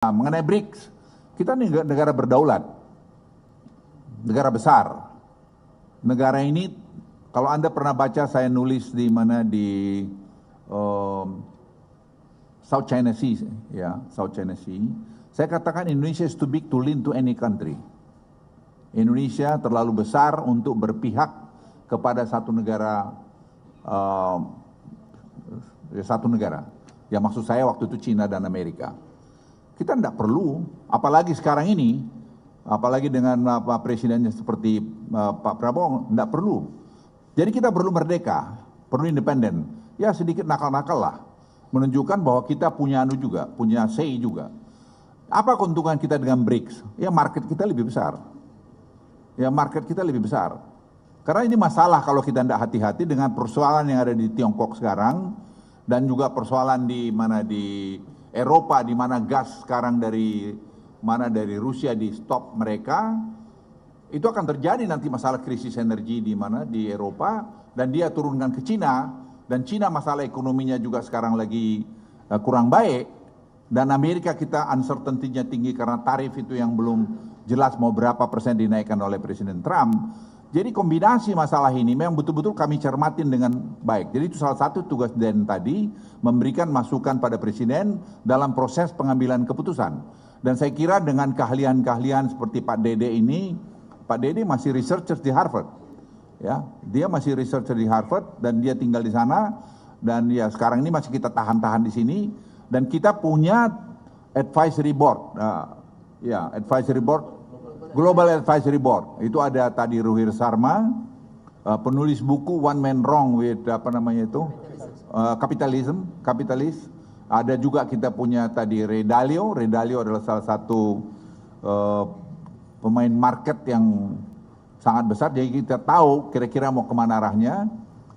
Nah, mengenai BRICS, kita negara berdaulat, negara besar. Negara ini, kalau Anda pernah baca saya nulis di mana di South China Sea, ya, South China Sea. Saya katakan Indonesia is too big to lean to any country. Indonesia terlalu besar untuk berpihak kepada satu negara, Ya, maksud saya waktu itu Cina dan Amerika. Kita tidak perlu, apalagi sekarang ini, apalagi dengan presidennya seperti Pak Prabowo, tidak perlu. Jadi kita perlu merdeka, perlu independen. Ya sedikit nakal-nakal lah, menunjukkan bahwa kita punya juga, punya say juga. Apa keuntungan kita dengan BRICS? Ya market kita lebih besar. Karena ini masalah kalau kita tidak hati-hati dengan persoalan yang ada di Tiongkok sekarang, dan juga persoalan di Eropa, di mana gas sekarang dari Rusia di stop mereka, itu akan terjadi nanti masalah krisis energi di Eropa, dan dia turunkan ke Cina, dan Cina masalah ekonominya juga sekarang lagi kurang baik, dan Amerika kita uncertainty-nya tinggi karena tarif itu yang belum jelas mau berapa persen dinaikkan oleh Presiden Trump. Jadi kombinasi masalah ini memang betul-betul kami cermatin dengan baik. Jadi itu salah satu tugas Den tadi, memberikan masukan pada Presiden dalam proses pengambilan keputusan. Dan saya kira dengan keahlian-keahlian seperti Pak Dede ini, Pak Dede masih researcher di Harvard. Ya, dia masih researcher di Harvard dan dia tinggal di sana, dan ya sekarang ini masih kita tahan-tahan di sini, dan kita punya advisory board. Advisory board, Global Advisory Board. Itu ada tadi Ruhir Sarma, penulis buku One Man Wrong with Kapitalis. Ada juga kita punya tadi Ray Dalio. Ray Dalio adalah salah satu pemain market yang sangat besar. Jadi kita tahu kira-kira mau kemana arahnya.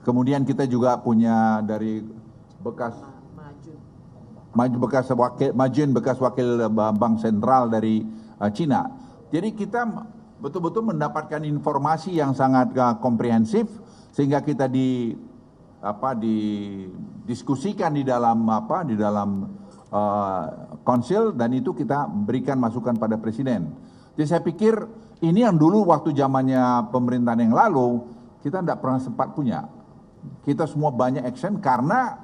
Kemudian kita juga punya dari bekas wakil Bank Sentral dari Cina. Jadi kita betul-betul mendapatkan informasi yang sangat komprehensif, sehingga kita didiskusikan di dalam konsil, dan itu kita berikan masukan pada Presiden. Jadi saya pikir ini yang dulu waktu zamannya pemerintahan yang lalu kita tidak pernah sempat punya. Kita semua banyak action karena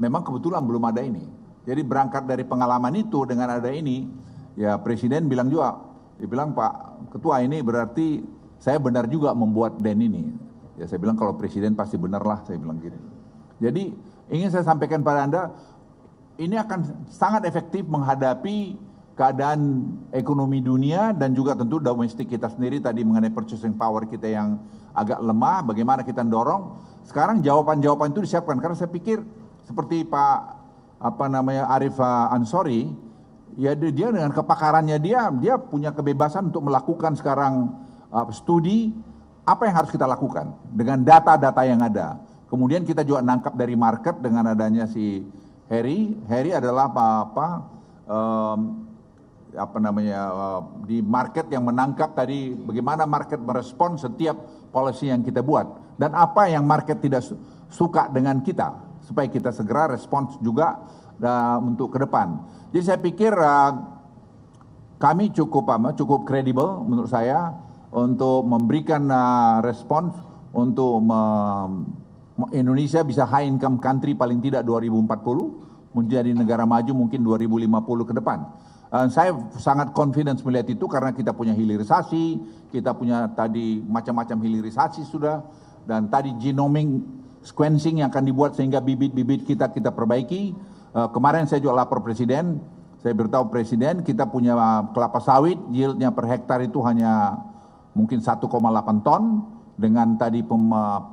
memang kebetulan belum ada ini. Jadi berangkat dari pengalaman itu, dengan ada ini, ya Presiden bilang juga, dia bilang, Pak Ketua, ini berarti saya benar juga membuat DEN ini. Ya saya bilang kalau Presiden pasti benar lah, saya bilang gitu. Jadi ingin saya sampaikan pada Anda, ini akan sangat efektif menghadapi keadaan ekonomi dunia dan juga tentu domestik kita sendiri, tadi mengenai purchasing power kita yang agak lemah, bagaimana kita dorong. Sekarang jawaban-jawaban itu disiapkan, karena saya pikir seperti Pak Arif Ansori, ya dia dengan kepakarannya dia punya kebebasan untuk melakukan sekarang studi apa yang harus kita lakukan dengan data-data yang ada. Kemudian kita juga nangkap dari market dengan adanya si Harry. Harry adalah di market yang menangkap tadi bagaimana market merespon setiap policy yang kita buat, dan apa yang market tidak suka dengan kita, supaya kita segera respons juga untuk ke depan. Jadi saya pikir kami cukup kredibel menurut saya untuk memberikan respons untuk Indonesia bisa high income country paling tidak 2040, menjadi negara maju mungkin 2050 ke depan. Saya sangat confidence melihat itu karena kita punya hilirisasi, kita punya tadi macam-macam hilirisasi sudah, dan tadi genomic sequencing yang akan dibuat sehingga bibit-bibit kita perbaiki. Kemarin saya juga lapor Presiden, saya beritahu Presiden kita punya kelapa sawit, yieldnya per hektar itu hanya mungkin 1,8 ton, dengan tadi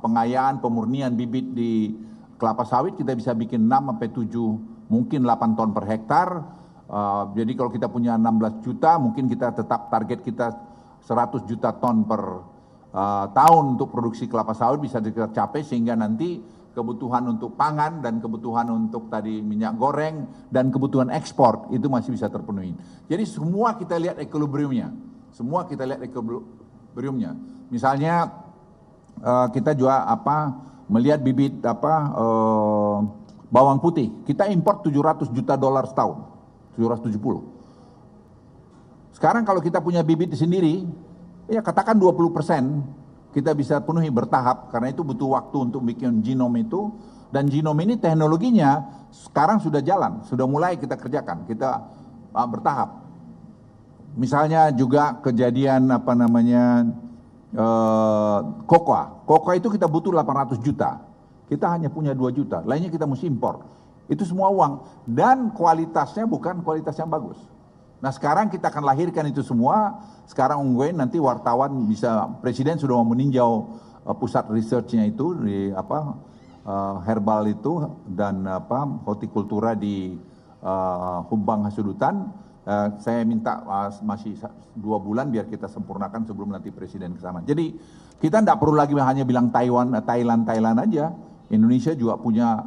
pengayaan, pemurnian bibit di kelapa sawit kita bisa bikin 6-7, mungkin 8 ton per hektar. Jadi kalau kita punya 16 juta, mungkin kita tetap target kita 100 juta ton per tahun untuk produksi kelapa sawit bisa kita capai, sehingga nanti kebutuhan untuk pangan dan kebutuhan untuk tadi minyak goreng dan kebutuhan ekspor itu masih bisa terpenuhi. Jadi semua kita lihat equilibriumnya. Misalnya kita juga melihat bibit bawang putih. Kita import $700 juta setahun. 770. Sekarang kalau kita punya bibit sendiri, ya katakan 20% kita bisa penuhi bertahap, karena itu butuh waktu untuk bikin genom itu. Dan genom ini teknologinya sekarang sudah jalan, sudah mulai kita kerjakan, kita bertahap. Misalnya juga kejadian kokoa itu kita butuh 800 juta. Kita hanya punya 2 juta, lainnya kita mesti impor. Itu semua uang dan kualitasnya bukan kualitas yang bagus. Nah sekarang kita akan lahirkan itu semua. Sekarang ungguin nanti wartawan bisa, presiden sudah mau meninjau pusat researchnya itu di herbal itu dan hortikultura di Humbang Hasudutan. Saya minta masih 2 bulan biar kita sempurnakan sebelum nanti presiden ke sana. Jadi kita tidak perlu lagi hanya bilang Thailand aja. Indonesia juga punya